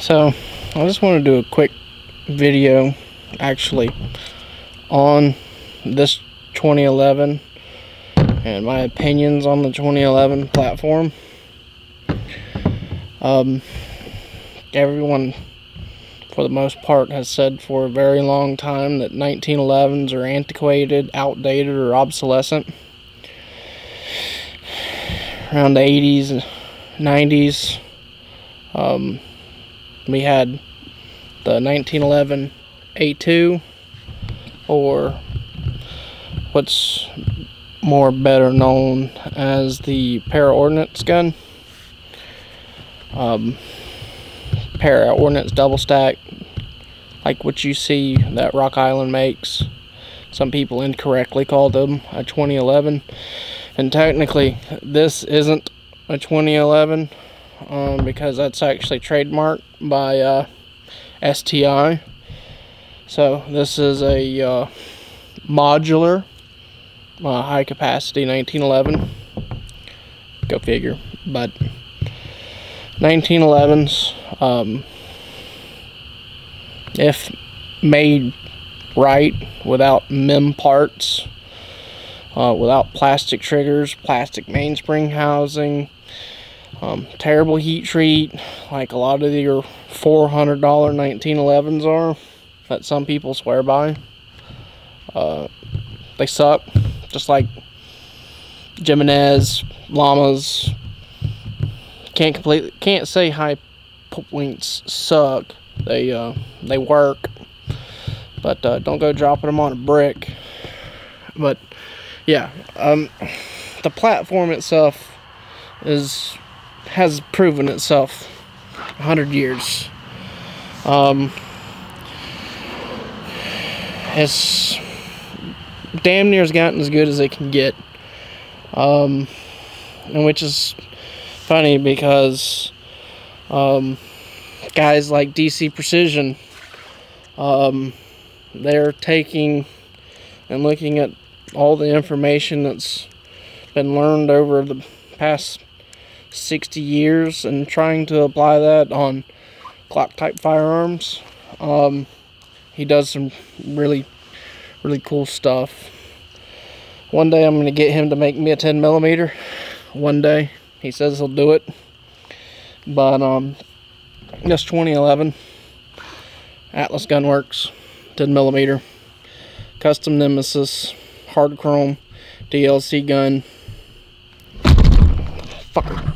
So I just want to do a quick video actually on this 2011 and my opinions on the 2011 platform. Everyone for the most part has said for a very long time that 1911s are antiquated, outdated, or obsolescent. Around the 80s and 90s, we had the 1911 A2, or what's more better known as the para-ordnance gun. Para-ordnance double stack, like what you see that Rock Island makes. Some people incorrectly call them a 2011, and technically this isn't a 2011 because that's actually trademarked by STI. So this is a modular high capacity 1911. Go figure. But 1911s, if made right, without MIM parts, without plastic triggers, plastic mainspring housing, terrible heat treat, like a lot of your $400 1911s are, that some people swear by. They suck, just like Jimenez, Llamas. Can't say high points suck. They work, but don't go dropping them on a brick. But yeah, the platform itself has proven itself 100 years. It's damn near has gotten as good as it can get, and which is funny because guys like DC Precision, they're taking and looking at all the information that's been learned over the past 60 years and trying to apply that on Glock type firearms. He does some really cool stuff. One day I'm going to get him to make me a 10mm. One day. He says he'll do it. But this 2011 Atlas Gunworks 10mm custom Nemesis hard chrome DLC gun. Fucker.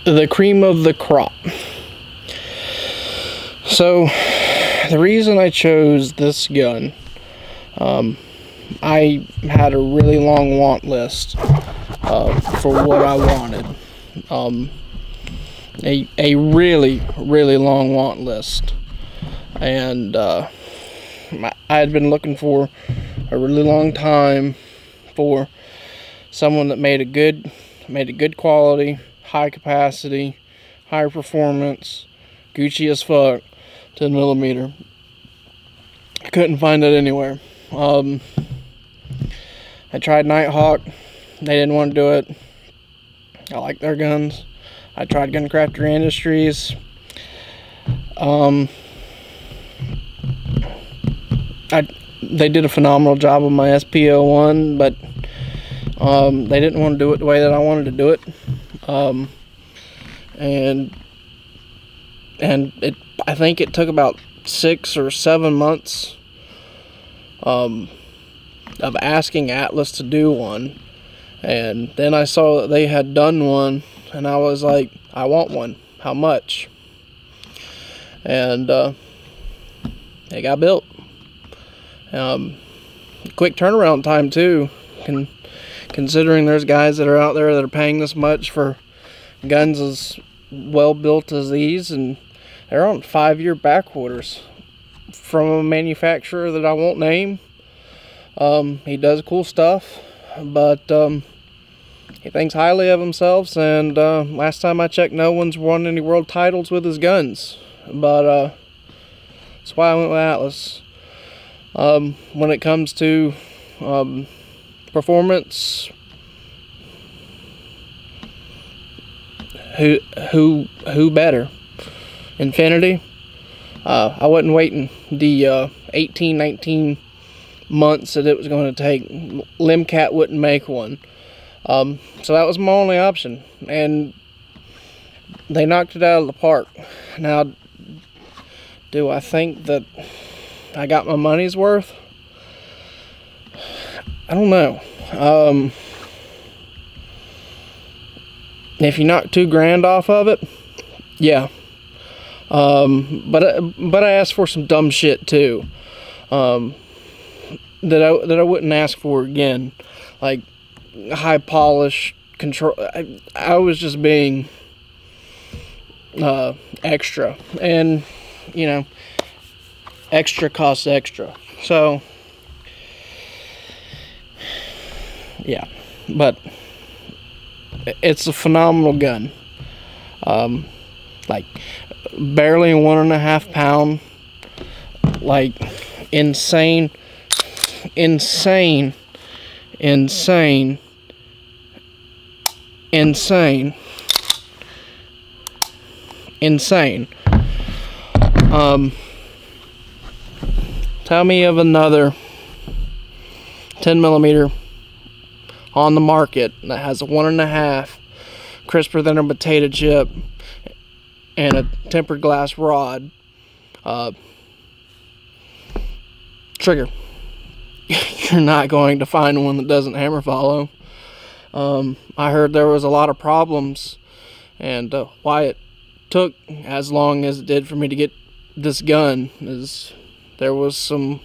The cream of the crop. So the reason I chose this gun, I had a really long want list for what I wanted. A really long want list, and I had been looking for a really long time for someone that made a good quality, high capacity, high performance, Gucci as fuck 10mm. I couldn't find it anywhere. I tried Nighthawk. They didn't want to do it. I like their guns. I tried Guncrafter Industries. They did a phenomenal job on my SP01, but they didn't want to do it the way that I wanted to do it. I think it took about 6 or 7 months of asking Atlas to do one, and then I saw that they had done one, and I was like, I want one. How much? And it got built. Quick turnaround time too, considering there's guys that are out there that are paying this much for guns as well built as these, and they're on 5-year back orders from a manufacturer that I won't name. He does cool stuff, but he thinks highly of himself, and last time I checked, no one's won any world titles with his guns. But that's why I went with Atlas. When it comes to Performance, who better? Infinity. I wasn't waiting the 18, 19 months that it was going to take. Limcat wouldn't make one. So that was my only option, and they knocked it out of the park. Now, do I think that I got my money's worth? I don't know. If you knock $2,000 off of it, yeah. But I asked for some dumb shit too. That I wouldn't ask for again, like high polish control. I was just being extra, and you know, extra costs extra. So yeah, but it's a phenomenal gun. Like barely 1.5 pound, like insane tell me of another 10mm on the market that has a 1.5 crisper than a potato chip and a tempered glass rod trigger. You're not going to find one that doesn't hammer follow. I heard there was a lot of problems, and why it took as long as it did for me to get this gun is there was some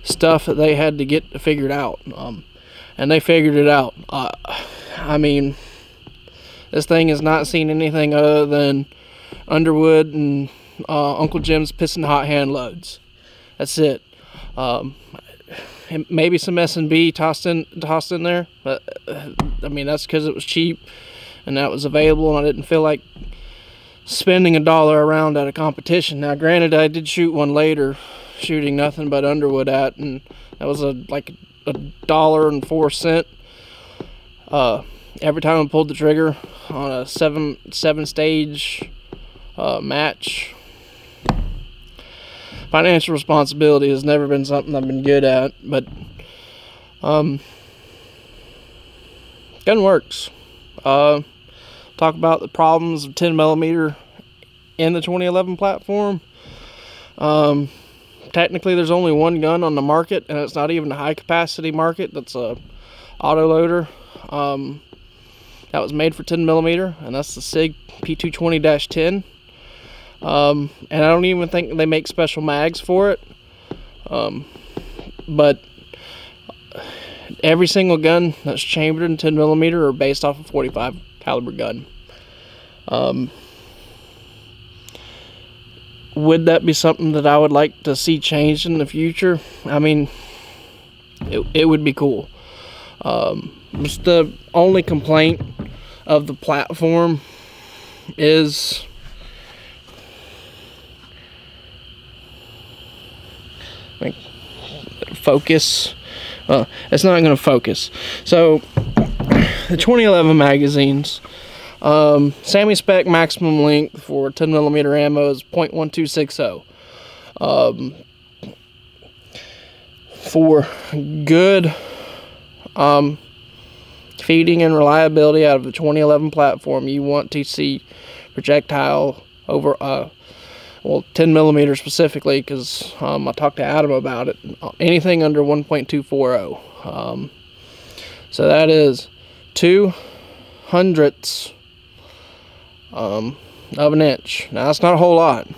stuff that they had to get figured out, and they figured it out. I mean, this thing has not seen anything other than Underwood and Uncle Jim's Piston Hot hand loads. That's it. Maybe some S&B tossed in there, but I mean that's because it was cheap and that was available, and I didn't feel like spending $1 around at a competition. Now, granted, I did shoot one later, shooting nothing but Underwood at, and that was like $1.04. Every time I pulled the trigger on a seven stage match. Financial responsibility has never been something I've been good at, but Gunworks. Talk about the problems of 10mm in the 2011 platform. Technically, there's only one gun on the market, and it's not even a high capacity market. That's a autoloader that was made for 10mm, and that's the SIG P220-10. And I don't even think they make special mags for it. But every single gun that's chambered in 10mm are based off a 45 caliber gun. Would that be something that I would like to see changed in the future? I mean, it would be cool. Just the only complaint of the platform is focus. It's not going to focus. So the 2011 magazines, semi-spec maximum length for 10mm ammo is .1260. For good feeding and reliability out of the 2011 platform, you want to see projectile over well, 10mm specifically, because I talked to Adam about it. Anything under 1.240. So that is 2/100ths of an inch. Now that's not a whole lot,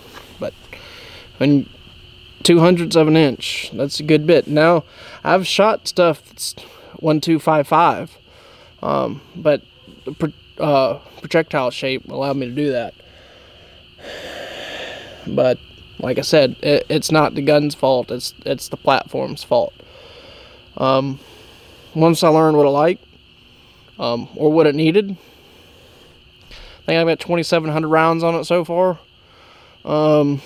but when 2/100ths of an inch, that's a good bit. Now I've shot stuff that's 1.255, but the projectile shape allowed me to do that. But like I said, it's not the gun's fault, it's the platform's fault. Once I learned what I liked, or what it needed, I think I've got 2,700 rounds on it so far, and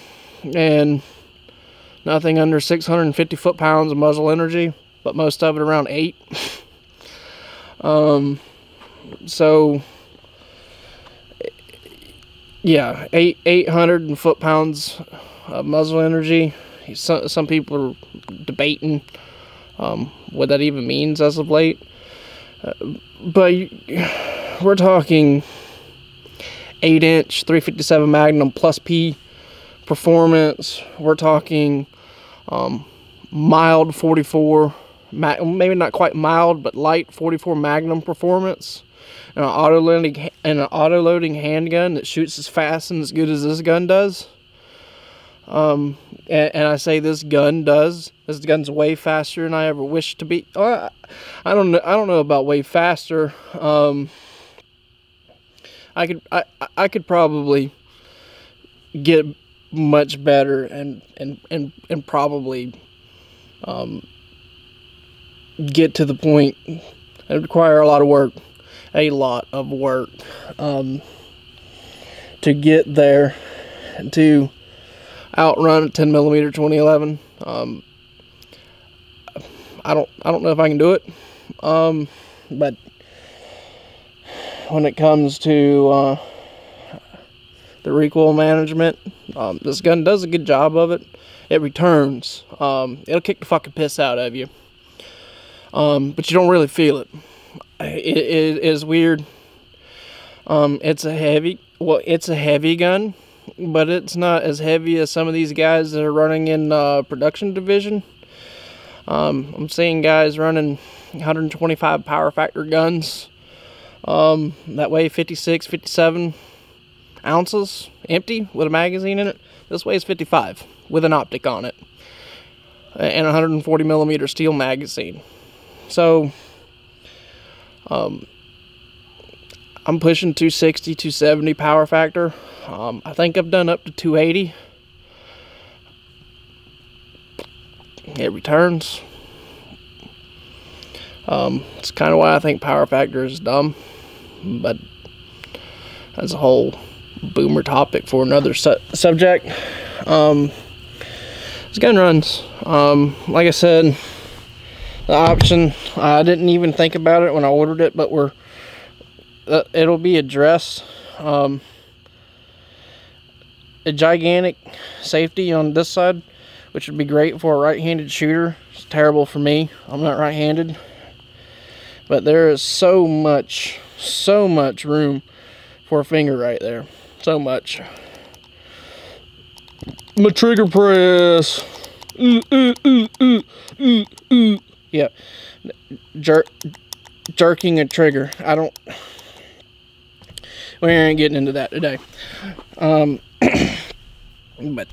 nothing under 650 foot-pounds of muzzle energy. but most of it around 8. So yeah, 800 foot-pounds of muzzle energy. Some people are debating what that even means as of late. But we're talking 8-inch 357 Magnum plus P performance. We're talking mild 44, maybe not quite mild, but light 44 Magnum performance, and an auto loading handgun that shoots as fast and as good as this gun does. And I say this gun does. This gun's way faster than I ever wished to be. I don't know about way faster. I could probably get much better and probably get to the point. It would require a lot of work, to get there, to outrun a 10mm 2011. I don't know if I can do it, but when it comes to the recoil management, this gun does a good job of it. It returns. It'll kick the fucking piss out of you, but you don't really feel it. It is weird. It's a heavy gun, but it's not as heavy as some of these guys that are running in production division. I'm seeing guys running 125 power factor guns that weigh 56, 57 ounces empty with a magazine in it. This weighs 55 with an optic on it and a 140mm steel magazine. So I'm pushing 260, 270 power factor. I think I've done up to 280. It returns. It's kind of why I think power factor is dumb, but that's a whole boomer topic for another subject. This gun runs. Like I said, the option, I didn't even think about it when I ordered it, but it'll be addressed. A gigantic safety on this side, which would be great for a right-handed shooter. It's terrible for me. I'm not right-handed. But there is so much room for a finger right there. So much. My trigger press. Yeah. Jerking a trigger. We ain't getting into that today. But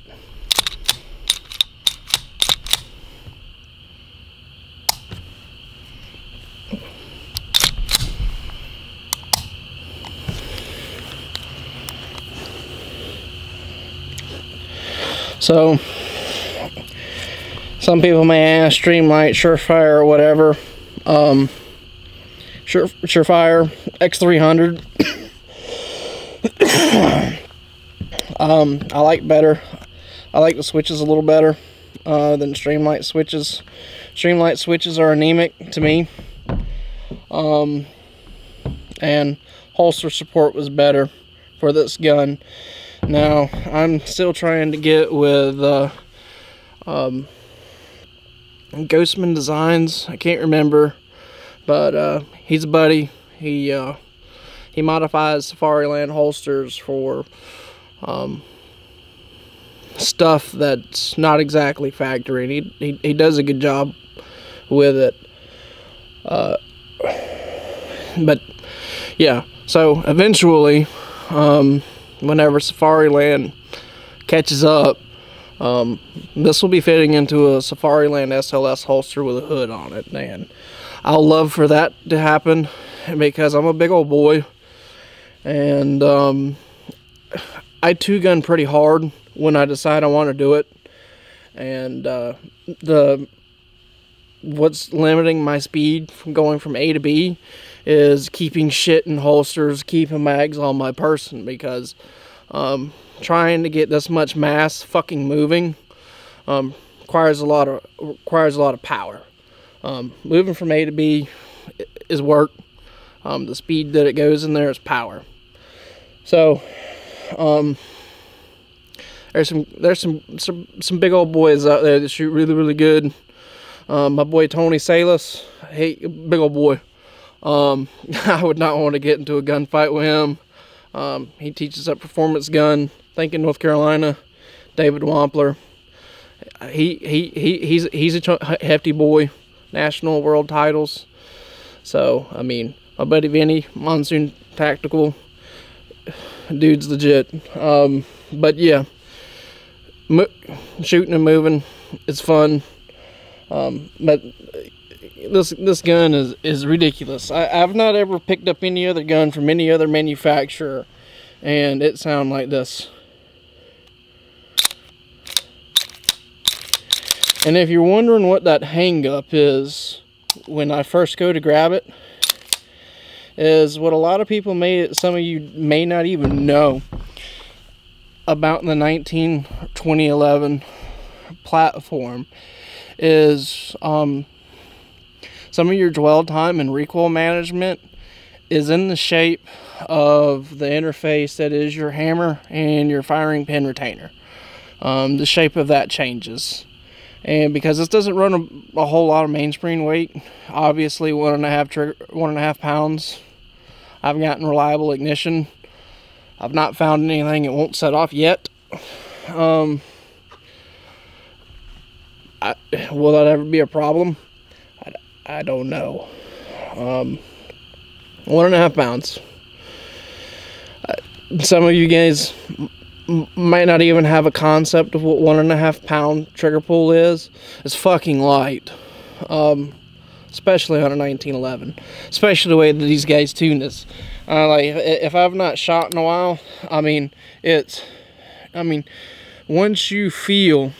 so some people may ask, Streamlight, Surefire, or whatever. Surefire X300. I like better. I like the switches a little better than Streamlight switches. Streamlight switches are anemic to me. And holster support was better for this gun. Now, I'm still trying to get with Ghostman Designs. I can't remember, but he's a buddy. He modifies Safariland holsters for stuff that's not exactly factory. He does a good job with it. But yeah, so eventually, whenever Safariland catches up, this will be fitting into a Safariland SLS holster with a hood on it, and I'll love for that to happen because I'm a big old boy, and I two-gun pretty hard when I decide I want to do it, and what's limiting my speed from going from A to B is keeping shit in holsters, keeping mags on my person, because trying to get this much mass fucking moving requires a lot of power. Moving from A to B is work. The speed that it goes in there is power. So, there's some big old boys out there that shoot really, really good. My boy Tony Salas, hey, big old boy. I would not want to get into a gunfight with him. He teaches at Performance Gun, Lincoln, North Carolina. David Wampler. He's a hefty boy. National, world titles. So, I mean, my buddy Vinny, Monsoon Tactical. Dude's legit. But yeah, shooting and moving, it's fun. But this gun is ridiculous. I've not ever picked up any other gun from any other manufacturer, and it sounds like this. And if you're wondering what that hang up is when I first go to grab it, is what a lot of people some of you may not even know about the 2011 platform is some of your dwell time and recoil management is in the shape of the interface that is your hammer and your firing pin retainer. The shape of that changes. And because this doesn't run a whole lot of mainspring weight, obviously 1.5 pounds, I've gotten reliable ignition. I've not found anything it won't set off yet. Will that ever be a problem? I don't know. 1.5 pounds. Some of you guys might not even have a concept of what 1.5 pound trigger pull is. It's fucking light, especially on a 1911, especially the way that these guys tune this. Like, if I've not shot in a while, I mean, once you feel,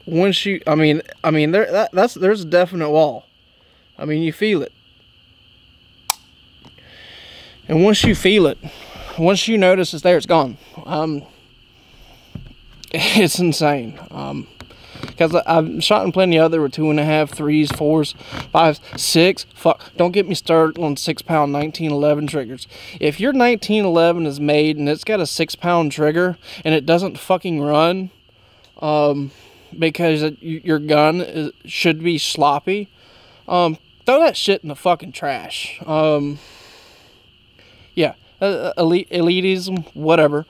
there's a definite wall. I mean, you feel it, and once you feel it, once you notice it's there, it's gone. It's insane. Because I've shot in plenty other with 2.5, 3s, 4s, 5s, 6. Fuck, don't get me started on 6-pound 1911 triggers. If your 1911 is made and it's got a 6-pound trigger and it doesn't fucking run, because your gun should be sloppy, throw that shit in the fucking trash. Yeah. Elitism, whatever.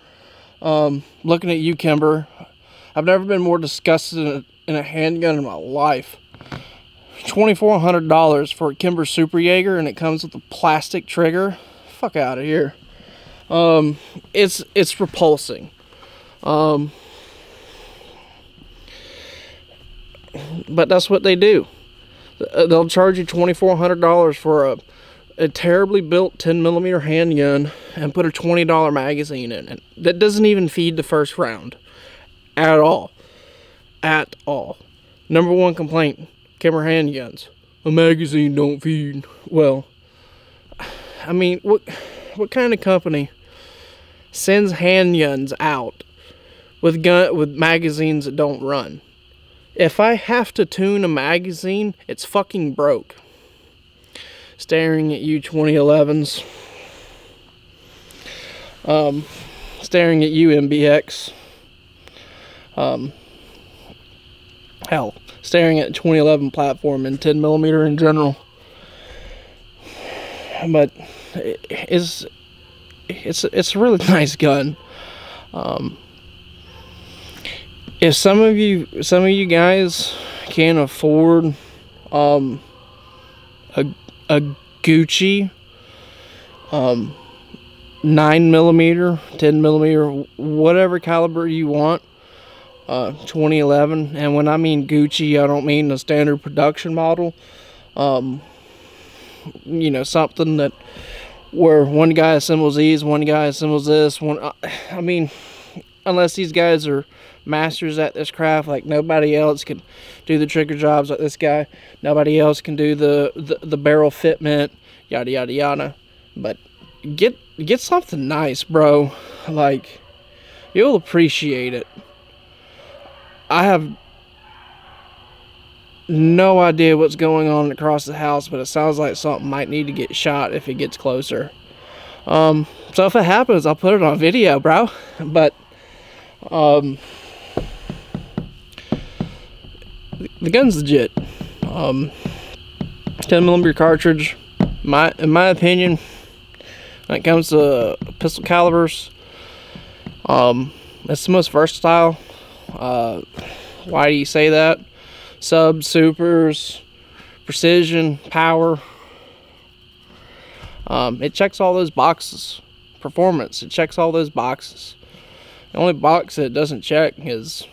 Looking at you, Kimber, I've never been more disgusted in a handgun in my life. $2,400 for a Kimber Super Jaeger, and it comes with a plastic trigger. Fuck out of here. It's repulsing. But that's what they do. They'll charge you $2,400 for a terribly built 10mm handgun and put a $20 magazine in it. That doesn't even feed the first round. At all. At all. Number one complaint, Kimber handguns. A magazine don't feed. Well, I mean, what kind of company sends handguns out with magazines that don't run? If I have to tune a magazine, it's fucking broke. Staring at you 2011s. Staring at you MBX. Hell, staring at 2011 platform and 10mm in general. But it's a really nice gun. If some of you guys can't afford a Gucci 9mm, 10mm, whatever caliber you want, 2011, and when I mean Gucci, I don't mean the standard production model. You know, something that where one guy assembles these, one guy assembles this, I mean, unless these guys are masters at this craft, like nobody else can do the trigger jobs like this guy, nobody else can do the barrel fitment, yada yada yada. But get something nice, bro. Like, you'll appreciate it. I no idea what's going on across the house, but it sounds like something might need to get shot if it gets closer. So if it happens, I'll put it on video, bro. But the gun's legit. 10mm cartridge. In my opinion, when it comes to pistol calibers, it's the most versatile. Why do you say that? Subs, supers, precision, power. It checks all those boxes. Performance, it checks all those boxes. The only box that it doesn't check is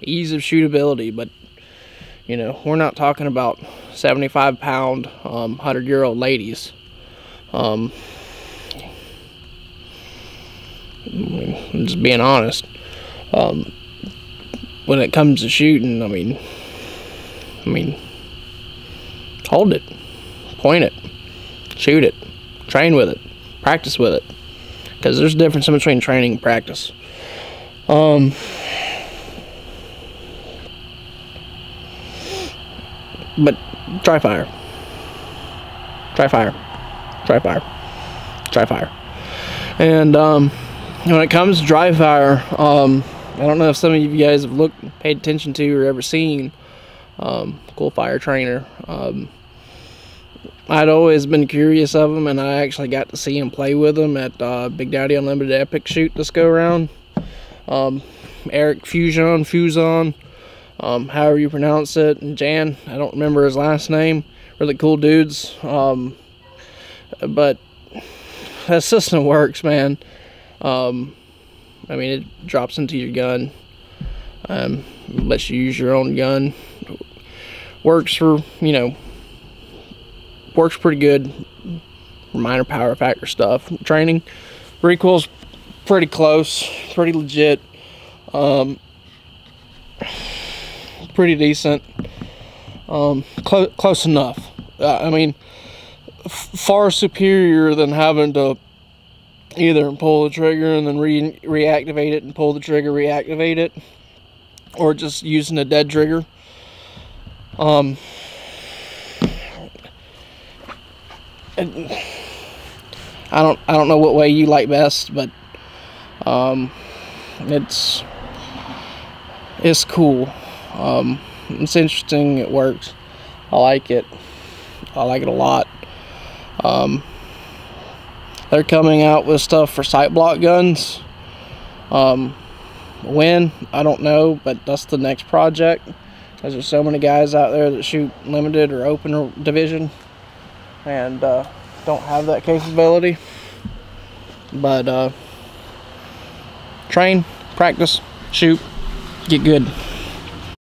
ease of shootability, but you know, we're not talking about 75-pound, 100-year-old ladies. I'm just being honest. When it comes to shooting, I mean, hold it, point it, shoot it, train with it, practice with it, because there's a difference in between training and practice. But try fire. And when it comes to dry fire, I don't know if some of you guys have paid attention to or ever seen Cool Fire Trainer. I'd always been curious of them, and I actually got to see him play with them at Big Daddy Unlimited Epic shoot this go around. Eric Fuson, however you pronounce it, and Jan, I don't remember his last name. Really cool dudes. But that system works, man. I mean, it drops into your gun, lets you use your own gun. Works for, you know, works pretty good for minor power factor stuff. Training, recoil's pretty close, pretty legit, pretty decent, close enough. I mean, far superior than having to either pull the trigger and then reactivate it and pull the trigger, reactivate it, or just using a dead trigger. I don't know what way you like best, but it's cool. It's interesting. It works. I like it. I like it a lot. They're coming out with stuff for sight block guns. When? I don't know, but that's the next project. Because there's so many guys out there that shoot limited or open division and don't have that capability. But train, practice, shoot, get good.